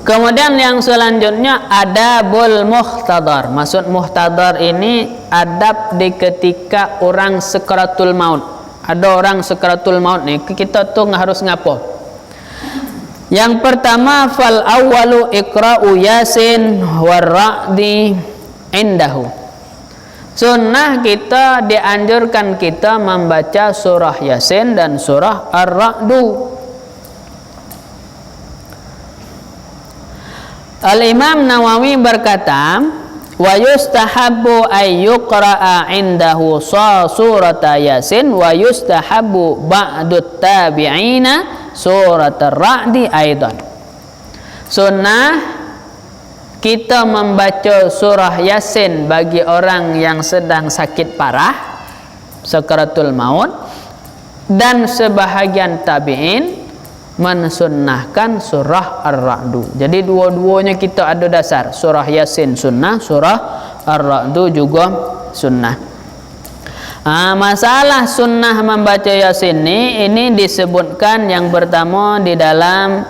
Kemudian yang selanjutnya adabul muhtadar. Maksud muhtadar ini adab di ketika orang sakaratul maut. Ada orang sakaratul maut ni, kita tu harus ngapo? Yang pertama, fal awwalu iqra'u yasin warra'di indahu. Sunnah kita dianjurkan kita membaca surah Yasin dan surah Ar-Ra'du. Al-Imam Nawawi berkata, wa yustahabbu ay yuqra'a indahu surata Yasin wa yustahabbu ba'dut tabi'ina surat Ar-Ra'di aidan. Sunnah kita membaca surah Yasin bagi orang yang sedang sakit parah, sakaratul maut, dan sebahagian tabi'in mensunnahkan surah Ar-Ra'du. Jadi dua-duanya kita ada dasar. Surah Yasin sunnah, surah Ar-Ra'du juga sunnah. Masalah sunnah membaca Yasin ini disebutkan yang pertama di dalam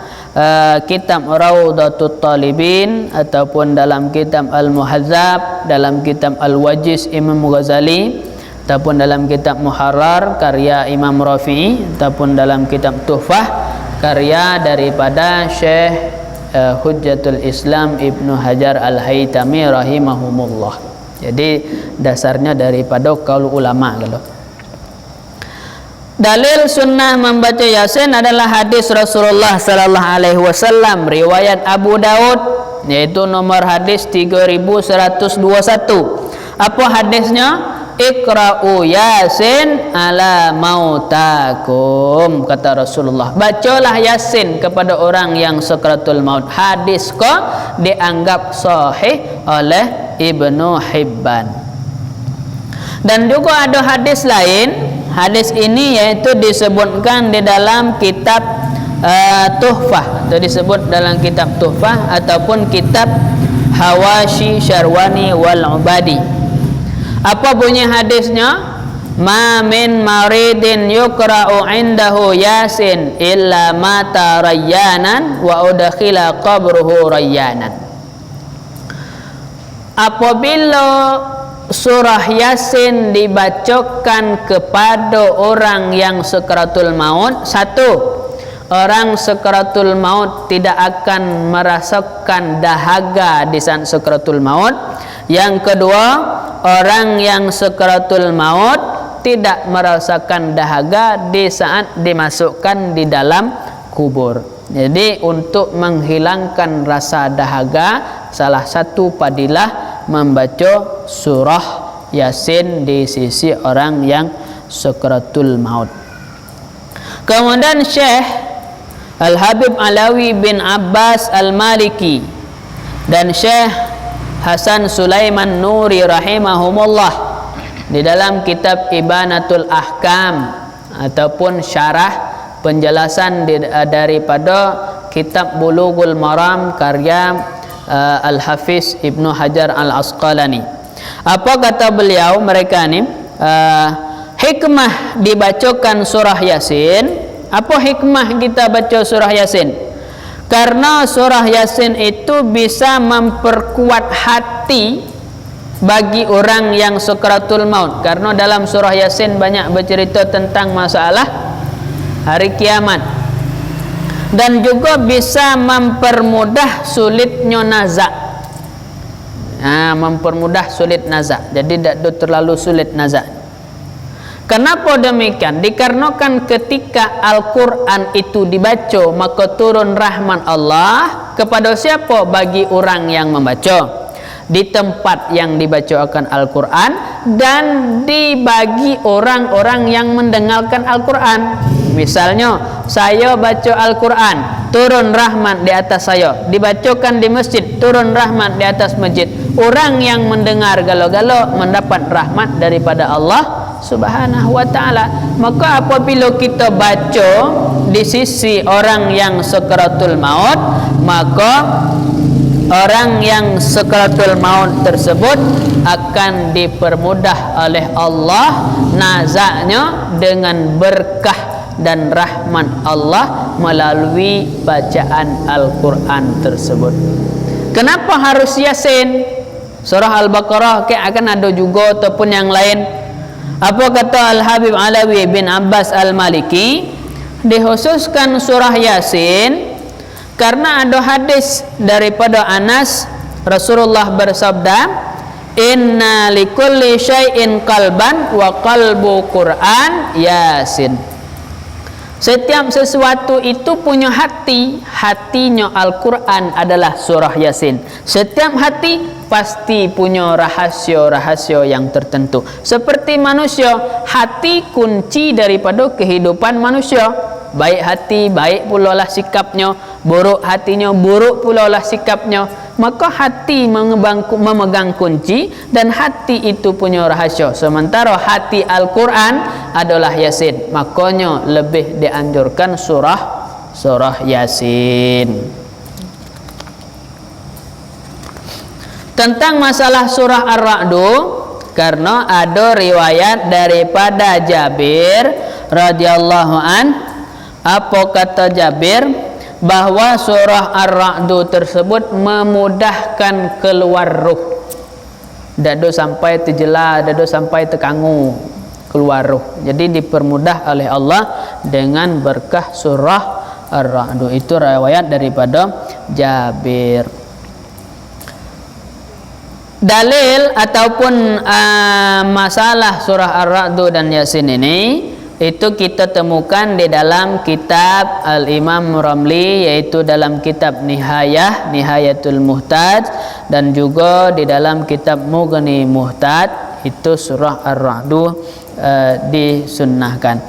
kitab Raudatul Talibin ataupun dalam kitab Al-Muhazzab, dalam kitab Al-Wajiz Imam Ghazali, ataupun dalam kitab Muharrar karya Imam Rafi'i, ataupun dalam kitab Tuhfah karya daripada Syekh Hujjatul Islam Ibnu Hajar Al-Haytami rahimahumullah. Jadi dasarnya daripada qaul ulama kalau. Dalil sunnah membaca Yasin adalah hadis Rasulullah sallallahu alaihi wasallam riwayat Abu Daud, yaitu nomor hadis 3121. Apa hadisnya? Iqra'u Yasin ala mautakum, kata Rasulullah. Bacalah Yasin kepada orang yang sakaratul maut. Hadis ko dianggap sahih oleh Ibnu Hibban. Dan juga ada hadis lain. Hadis ini yaitu disebutkan di dalam kitab Tuhfah, atau disebut dalam kitab Tuhfah ataupun kitab Hawashi Syarwani wal Ubadi. Apa bunyi hadisnya? Ma min maridin yuqra'u indahu Yasin illa mata rayyanan wa udkhila qabruhu rayyanan. Apabila surah Yasin dibacakan kepada orang yang sakaratul maut, satu, orang sakaratul maut tidak akan merasakan dahaga di saat sakaratul maut. Yang kedua, orang yang sakaratul maut tidak merasakan dahaga di saat dimasukkan di dalam kubur. Jadi untuk menghilangkan rasa dahaga, salah satu padilah membaca surah Yasin di sisi orang yang sakaratul maut. Kemudian Syekh Al-Habib Alawi bin Abbas Al-Maliki dan Syekh Hasan Sulaiman Nuri rahimahumullah di dalam kitab Ibanatul Ahkam ataupun syarah penjelasan daripada kitab Bulughul Maram karya Al-Hafiz Ibnu Hajar Al-Asqalani. Apa kata beliau mereka ni? Hikmah dibacakan surah Yasin. Apa hikmah kita baca surah Yasin? Karena surah Yasin itu bisa memperkuat hati bagi orang yang sakaratul maut. Karena dalam surah Yasin banyak bercerita tentang masalah hari kiamat. Dan juga bisa mempermudah sulitnya nazak. Mempermudah sulit nazak. Jadi tidak terlalu sulit nazak. Kenapa demikian? Dikarenakan ketika Al-Quran itu dibaca, maka turun rahmat Allah kepada siapa? Bagi orang yang membaca. Di tempat yang dibacakan Al-Quran dan dibagi orang-orang yang mendengarkan Al-Quran. Misalnya, saya baca Al-Quran, turun rahmat di atas saya. Dibacakan di masjid, turun rahmat di atas masjid. Orang yang mendengar galo-galo mendapat rahmat daripada Allah Subhanahu wa ta'ala. Maka apabila kita baca di sisi orang yang sakaratul maut, maka orang yang sakaratul maut tersebut akan dipermudah oleh Allah nazaknya dengan berkah dan rahmat Allah melalui bacaan Al-Quran tersebut. Kenapa harus Yasin? Surah Al-Baqarah akan ada juga ataupun yang lain. Apa kata Al-Habib Alawi bin Abbas Al-Maliki? Dikhususkan surah Yasin karena ada hadis daripada Anas, Rasulullah bersabda, inna likulli syai'in qalban wa qalbu Qur'an Yasin. Setiap sesuatu itu punya hati, hatinya Al-Quran adalah surah Yasin. Setiap hati pasti punya rahasia-rahasia yang tertentu. Seperti manusia, hati kunci daripada kehidupan manusia. Baik hati, baik pula lah sikapnya. Buruk hatinya, buruk pula lah sikapnya. Maka hati memegang kunci dan hati itu punya rahasia. Sementara hati Al-Quran adalah Yasin. Makanya lebih dianjurkan surah Yasin. Tentang masalah surah Ar-Ra'du, karena ada riwayat daripada Jabir radhiyallahu an. Apa kata Jabir? Bahwa surah Ar-Ra'du tersebut memudahkan keluar ruh. Dado sampai terjela, dado sampai terkangu keluar ruh. Jadi dipermudah oleh Allah dengan berkah surah Ar-Ra'du. Itu riwayat daripada Jabir. Dalil ataupun masalah surah Ar-Ra'du dan Yasin ini itu kita temukan di dalam kitab Al-Imam Ramli, yaitu dalam kitab Nihayatul Muhtaj, dan juga di dalam kitab Mughni Muhtaj. Itu surah Ar-Ra'du disunnahkan.